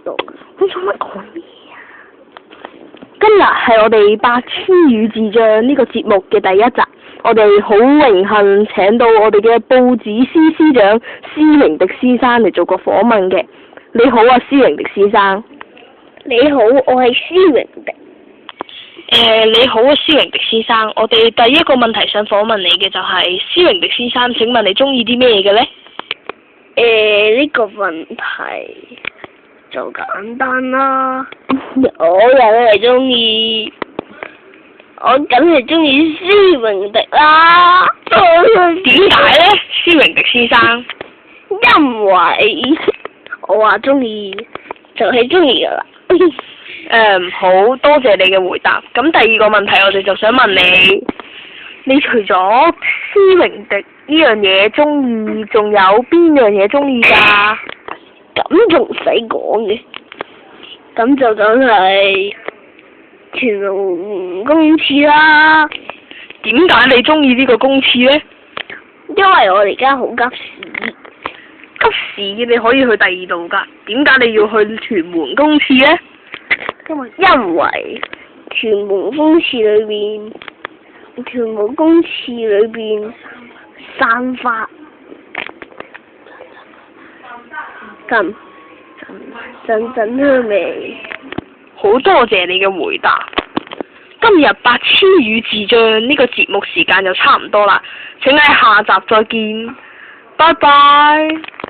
度。你做乜講嘢啊？今日係我哋百千與智障呢個節目嘅第一集，我哋好榮幸請到我哋嘅報紙司司長施榮迪先生嚟做個訪問嘅。你好啊，施榮迪先生。你好，我係施榮迪。你好啊，施榮迪先生。我哋第一個問題想訪問你嘅就係施榮迪先生，請問你中意啲咩嘅咧？呢個問題就簡單啦。我梗係中意施榮迪啦。點解咧，施榮迪先生？因為我話中意就係中意噶啦。好多謝你嘅回答。咁第二個問題我哋就想問你除咗施榮迪呢樣嘢中意，仲有邊樣嘢中意㗎？咁仲唔使講嘅，咁就梗係屯門公廁啦。點解你中意呢個公廁咧？因為我而家好急屎。急屎你可以去第二度㗎，點解你要去屯門公廁咧？因為屯門公廁裏邊散發陣香味。好多謝你嘅回答。今日百千與智障呢個節目時間就差唔多啦，請喺下集再見，拜拜。